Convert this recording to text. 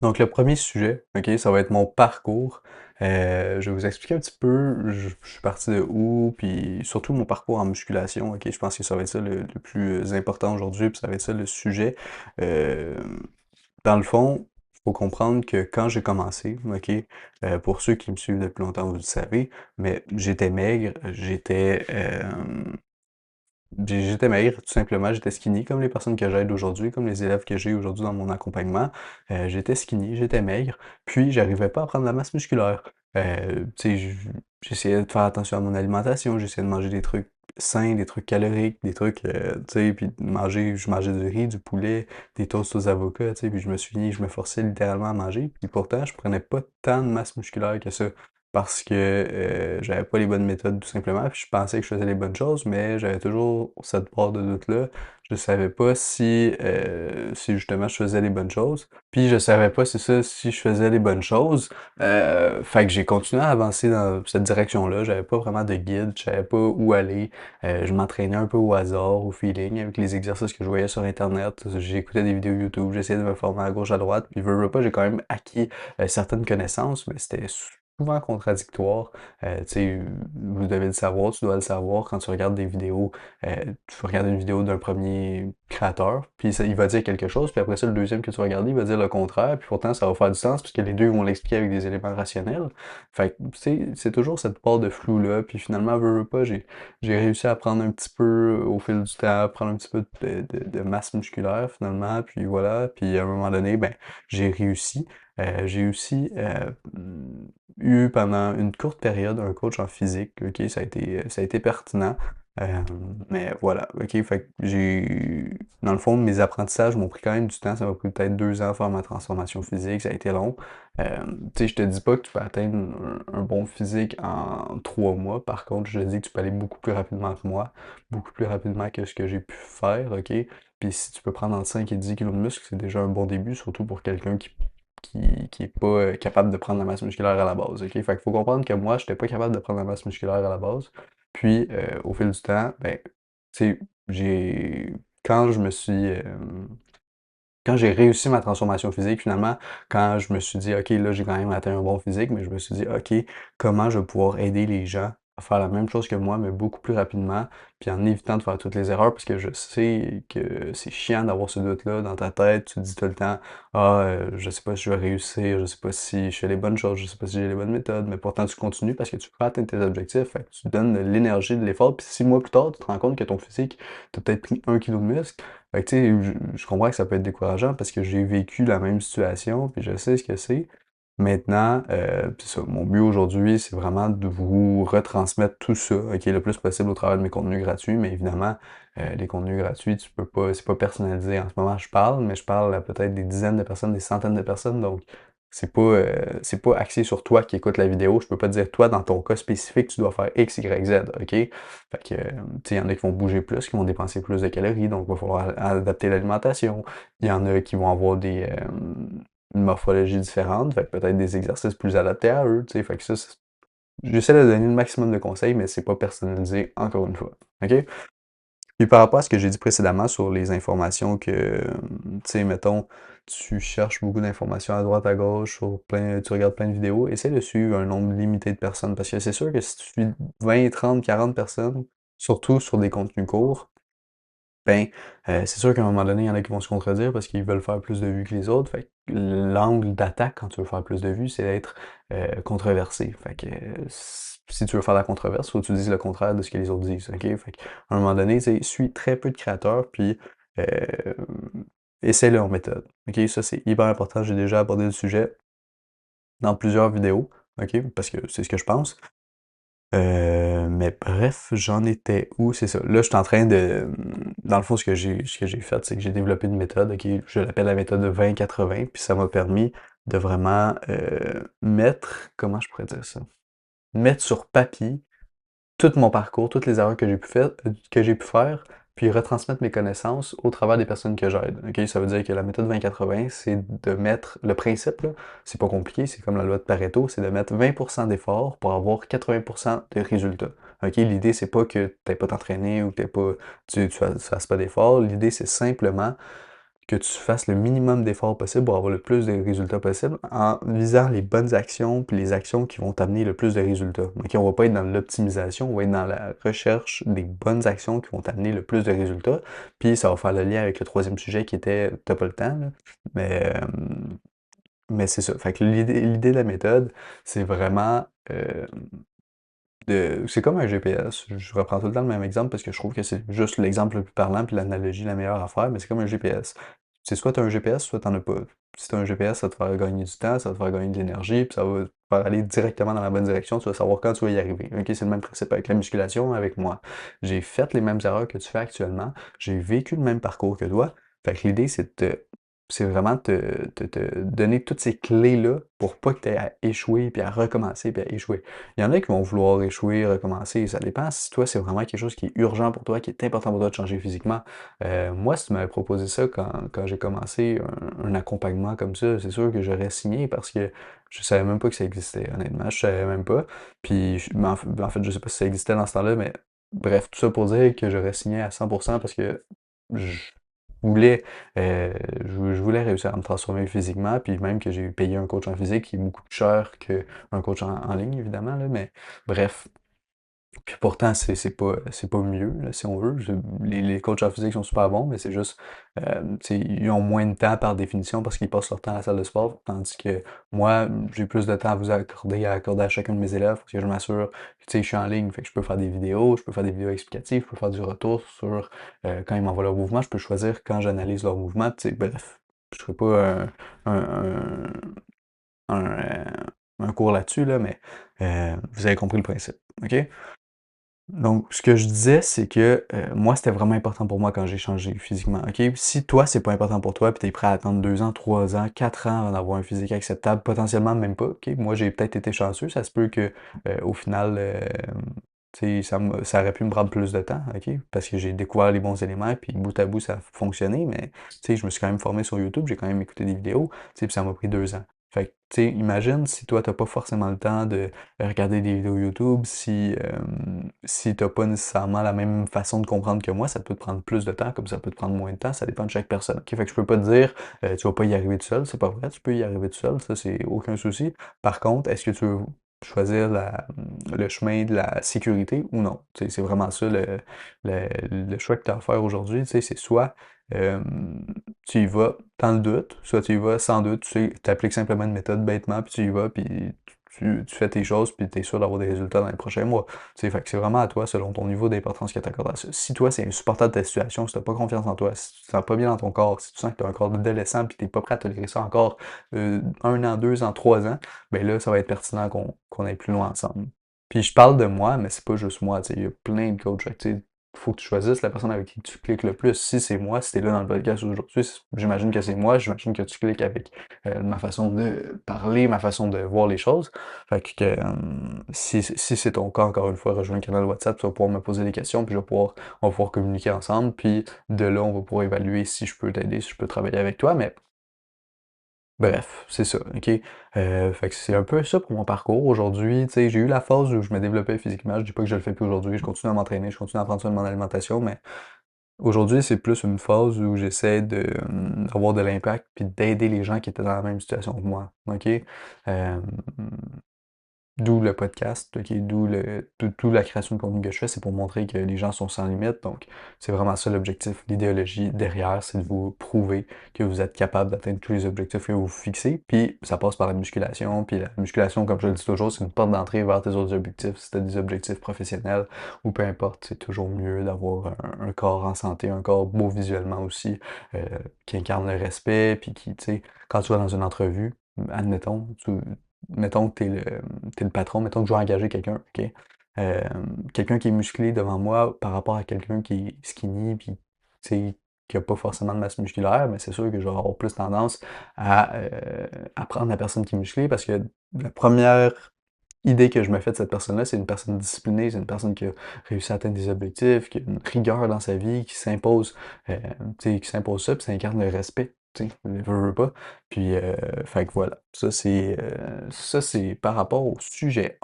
Donc le premier sujet, OK, ça va être mon parcours. Je vais vous expliquer un petit peu je suis parti de où, puis surtout mon parcours en musculation, OK? Je pense que ça va être ça le plus important aujourd'hui, puis ça va être ça le sujet. Dans le fond, il faut comprendre que quand j'ai commencé, OK, pour ceux qui me suivent depuis longtemps, vous le savez, mais j'étais maigre, j'étais maigre, tout simplement, j'étais skinny, comme les personnes que j'aide aujourd'hui, comme les élèves que j'ai aujourd'hui dans mon accompagnement. J'étais skinny, j'étais maigre, puis j'arrivais pas à prendre la masse musculaire. Tu sais, j'essayais de faire attention à mon alimentation, j'essayais de manger des trucs sains, des trucs caloriques, des trucs, tu sais, puis je mangeais du riz, du poulet, des toasts aux avocats, tu sais, puis je me forçais littéralement à manger, puis pourtant, je prenais pas tant de masse musculaire que ça parce que j'avais pas les bonnes méthodes tout simplement, puis je pensais que je faisais les bonnes choses, mais j'avais toujours cette part de doute-là. Je savais pas si justement je faisais les bonnes choses, puis je savais pas si je faisais les bonnes choses. Fait que j'ai continué à avancer dans cette direction-là. J'avais pas vraiment de guide, je savais pas où aller. Je m'entraînais un peu au hasard, au feeling, avec les exercices que je voyais sur Internet. J'écoutais des vidéos YouTube, j'essayais de me former à gauche, à droite, puis veux pas, j'ai quand même acquis certaines connaissances, mais c'était souvent contradictoire. Tu sais, vous devez le savoir, tu dois le savoir quand tu regardes des vidéos. Tu regardes une vidéo d'un premier créateur, puis il va dire quelque chose, puis après ça, le deuxième que tu vas regarder, il va dire le contraire, puis pourtant ça va faire du sens, puisque les deux vont l'expliquer avec des éléments rationnels. Fait que, tu sais, c'est toujours cette part de flou-là, puis finalement, veux pas, j'ai réussi à prendre un petit peu au fil du temps, à prendre un petit peu de masse musculaire finalement, puis voilà, puis à un moment donné, ben, j'ai réussi. J'ai aussi eu pendant une courte période un coach en physique, ok, ça a été pertinent. Euh, mais voilà, ok, fait que dans le fond, mes apprentissages m'ont pris quand même du temps, ça m'a pris peut-être 2 ans à faire ma transformation physique, ça a été long. Tu sais, je te dis pas que tu peux atteindre un bon physique en 3 mois, par contre, je te dis que tu peux aller beaucoup plus rapidement que moi, beaucoup plus rapidement que ce que j'ai pu faire, ok? Puis si tu peux prendre entre 5 et 10 kilos de muscle, c'est déjà un bon début, surtout pour quelqu'un qui est pas capable de prendre la masse musculaire à la base, ok? Fait qu'il faut comprendre que moi, j'étais pas capable de prendre la masse musculaire à la base. Puis, au fil du temps, ben, tu sais, j'ai... Quand je me suis... quand j'ai réussi ma transformation physique, finalement, quand je me suis dit, OK, là, j'ai quand même atteint un bon physique, mais je me suis dit, OK, comment je vais pouvoir aider les gens à faire la même chose que moi, mais beaucoup plus rapidement, puis en évitant de faire toutes les erreurs, parce que je sais que c'est chiant d'avoir ce doute-là dans ta tête. Tu te dis tout le temps, ah, je sais pas si je vais réussir, je sais pas si je fais les bonnes choses, je sais pas si j'ai les bonnes méthodes, mais pourtant tu continues parce que tu veux atteindre tes objectifs, fait que tu donnes de l'énergie, de l'effort, puis 6 mois plus tard, tu te rends compte que ton physique, t'as peut-être pris 1 kilo de muscle. Fait que, tu sais, je comprends que ça peut être décourageant parce que j'ai vécu la même situation, puis je sais ce que c'est. Maintenant, c'est ça, mon but aujourd'hui, c'est vraiment de vous retransmettre tout ça, OK, le plus possible au travers de mes contenus gratuits, mais évidemment, les contenus gratuits, tu peux pas, c'est pas personnalisé. En ce moment, je parle, mais je parle à peut-être des dizaines de personnes, des centaines de personnes, donc c'est pas axé sur toi qui écoute la vidéo. Je peux pas te dire, toi, dans ton cas spécifique, tu dois faire X, Y, Z, OK? Fait que, tu sais, il y en a qui vont bouger plus, qui vont dépenser plus de calories, donc il va falloir adapter l'alimentation. Il y en a qui vont avoir une morphologie différente, fait que peut-être des exercices plus adaptés à eux, tu sais, fait que j'essaie de donner le maximum de conseils, mais c'est pas personnalisé, encore une fois, OK? Puis par rapport à ce que j'ai dit précédemment sur les informations que, tu sais, mettons, tu cherches beaucoup d'informations à droite, à gauche, tu regardes plein de vidéos, essaie de suivre un nombre limité de personnes, parce que c'est sûr que si tu suis 20, 30, 40 personnes, surtout sur des contenus courts, ben, c'est sûr qu'à un moment donné, il y en a qui vont se contredire parce qu'ils veulent faire plus de vues que les autres. Fait que l'angle d'attaque quand tu veux faire plus de vues, c'est d'être controversé. Fait que si tu veux faire la controverse, faut que tu dises le contraire de ce que les autres disent. OK? Fait que, à un moment donné, tu sais, suis très peu de créateurs, puis euh, essaie leur méthode. OK? Ça, c'est hyper important. J'ai déjà abordé le sujet dans plusieurs vidéos. OK? Parce que c'est ce que je pense. Mais bref, j'en étais où? C'est ça. Là, je suis en train de. Dans le fond, ce que j'ai fait, c'est que j'ai développé une méthode, ok, je l'appelle la méthode de 20-80, puis ça m'a permis de vraiment mettre, comment je pourrais dire ça? Mettre sur papier tout mon parcours, toutes les erreurs que j'ai pu faire, puis retransmettre mes connaissances au travers des personnes que j'aide. Ok, ça veut dire que la méthode 20-80, c'est de mettre le principe, là, c'est pas compliqué, c'est comme la loi de Pareto, c'est de mettre 20% d'efforts pour avoir 80% de résultats. Ok, l'idée, c'est pas que t'aies pas t'entraîner ou que tu fasses pas d'efforts. L'idée, c'est simplement que tu fasses le minimum d'efforts possible pour avoir le plus de résultats possible en visant les bonnes actions puis les actions qui vont t'amener le plus de résultats. OK, on va pas être dans l'optimisation, on va être dans la recherche des bonnes actions qui vont t'amener le plus de résultats. Puis ça va faire le lien avec le troisième sujet qui était t'as pas le temps, là. Mais, euh, mais c'est ça. Fait que l'idée de la méthode, c'est vraiment c'est comme un GPS. Je reprends tout le temps le même exemple parce que je trouve que c'est juste l'exemple le plus parlant puis l'analogie la meilleure à faire, mais c'est comme un GPS. C'est soit tu as un GPS, soit tu n'en as pas. Si tu as un GPS, ça va te faire gagner du temps, ça va te faire gagner de l'énergie, puis ça va te faire aller directement dans la bonne direction, tu vas savoir quand tu vas y arriver. Ok, c'est le même principe avec la musculation, avec moi. J'ai fait les mêmes erreurs que tu fais actuellement, j'ai vécu le même parcours que toi. Fait que l'idée, c'est vraiment te donner toutes ces clés-là pour pas que tu aies à échouer, puis à recommencer, puis à échouer. Il y en a qui vont vouloir échouer, recommencer. Ça dépend si toi, c'est vraiment quelque chose qui est urgent pour toi, qui est important pour toi de changer physiquement. Moi, si tu m'avais proposé ça quand j'ai commencé un accompagnement comme ça, c'est sûr que j'aurais signé parce que je savais même pas que ça existait, honnêtement. Je savais même pas. Puis, mais en fait, je sais pas si ça existait dans ce temps-là, mais bref, tout ça pour dire que j'aurais signé à 100% parce que je voulais, je voulais réussir à me transformer physiquement, puis même que j'ai payé un coach en physique qui est beaucoup plus cher qu'un coach en ligne, évidemment, là, mais bref. Puis pourtant, c'est pas mieux, là, si on veut. Les coachs en physique sont super bons, mais c'est juste, tu sais, ils ont moins de temps par définition parce qu'ils passent leur temps à la salle de sport, tandis que moi, j'ai plus de temps à vous accorder, à chacun de mes élèves parce que je m'assure, tu sais, je suis en ligne, fait que je peux faire des vidéos, je peux faire des vidéos explicatives, je peux faire du retour sur quand ils m'envoient leur mouvement, je peux choisir quand j'analyse leur mouvement, tu sais, bref. Je ferai pas un, un, euh, un cours là-dessus, là, mais vous avez compris le principe, OK? Donc, ce que je disais, c'est que moi, c'était vraiment important pour moi quand j'ai changé physiquement. OK? Si toi, c'est pas important pour toi, puis t'es prêt à attendre 2 ans, 3 ans, 4 ans avant d'avoir un physique acceptable, potentiellement même pas. OK? Moi, j'ai peut-être été chanceux. Ça se peut que au final, tu sais, ça aurait pu me prendre plus de temps, OK? Parce que j'ai découvert les bons éléments, puis bout à bout, ça a fonctionné, mais tu sais, je me suis quand même formé sur YouTube, j'ai quand même écouté des vidéos, tu sais, puis ça m'a pris 2 ans. Fait que, tu sais, imagine si toi, t'as pas forcément le temps de regarder des vidéos YouTube, si t'as pas nécessairement la même façon de comprendre que moi, ça peut te prendre plus de temps, comme ça peut te prendre moins de temps, ça dépend de chaque personne. OK? Fait que je peux pas te dire, tu vas pas y arriver tout seul, c'est pas vrai, tu peux y arriver tout seul, ça, c'est aucun souci. Par contre, est-ce que tu veux choisir le chemin de la sécurité ou non? Tu sais, c'est vraiment ça le choix que tu as à faire aujourd'hui, tu sais, c'est soit euh, tu y vas dans le doute, soit tu y vas sans doute, tu sais, appliques simplement une méthode bêtement, puis tu y vas, puis tu fais tes choses, puis tu es sûr d'avoir des résultats dans les prochains mois. Tu sais, fait que c'est vraiment à toi, selon ton niveau d'importance que tu accordes à ça. Si toi, c'est insupportable ta situation, si tu n'as pas confiance en toi, si tu te sens pas bien dans ton corps, si tu sens que tu as un corps d'adolescent, puis tu n'es pas prêt à tolérer ça encore 1 an, 2 ans, 3 ans, ben là, ça va être pertinent qu'on aille plus loin ensemble. Puis je parle de moi, mais c'est pas juste moi, tu sais, il y a plein de coachs. Fait que, tu sais, faut que tu choisisses la personne avec qui tu cliques le plus. Si c'est moi, si t'es là dans le podcast aujourd'hui, j'imagine que c'est moi, j'imagine que tu cliques avec ma façon de parler, ma façon de voir les choses. Fait que si c'est ton cas, encore une fois, rejoins le canal WhatsApp, tu vas pouvoir me poser des questions, puis on va pouvoir communiquer ensemble, puis de là, on va pouvoir évaluer si je peux t'aider, si je peux travailler avec toi, mais bref, c'est ça, OK? Fait que c'est un peu ça pour mon parcours. Aujourd'hui, tu sais, j'ai eu la phase où je me développais physiquement. Je dis pas que je le fais plus aujourd'hui. Je continue à m'entraîner, je continue à prendre soin de mon alimentation, mais aujourd'hui, c'est plus une phase où j'essaie d'avoir de l'impact puis d'aider les gens qui étaient dans la même situation que moi, OK? Euh, D'où le podcast, ok, d'où la création de contenu que je fais, c'est pour montrer que les gens sont sans limite. Donc, c'est vraiment ça l'objectif. L'idéologie derrière, c'est de vous prouver que vous êtes capable d'atteindre tous les objectifs que vous vous fixez. Puis, ça passe par la musculation. Puis, la musculation, comme je le dis toujours, c'est une porte d'entrée vers tes autres objectifs. Si tu as des objectifs professionnels ou peu importe, c'est toujours mieux d'avoir un corps en santé, un corps beau visuellement aussi, qui incarne le respect. Puis, qui, tu sais, quand tu vas dans une entrevue, admettons, mettons que t'es le patron, mettons que je veux engager quelqu'un, OK? Euh, Quelqu'un qui est musclé devant moi par rapport à quelqu'un qui est skinny, puis tu sais, qui a pas forcément de masse musculaire, mais c'est sûr que je vais avoir plus tendance à prendre la personne qui est musclée parce que la première idée que je me fais de cette personne-là, c'est une personne disciplinée, c'est une personne qui a réussi à atteindre des objectifs, qui a une rigueur dans sa vie, euh, qui s'impose ça, puis ça incarne le respect, tu sais, veut pas. Puis, fait que voilà, ça c'est par rapport au sujet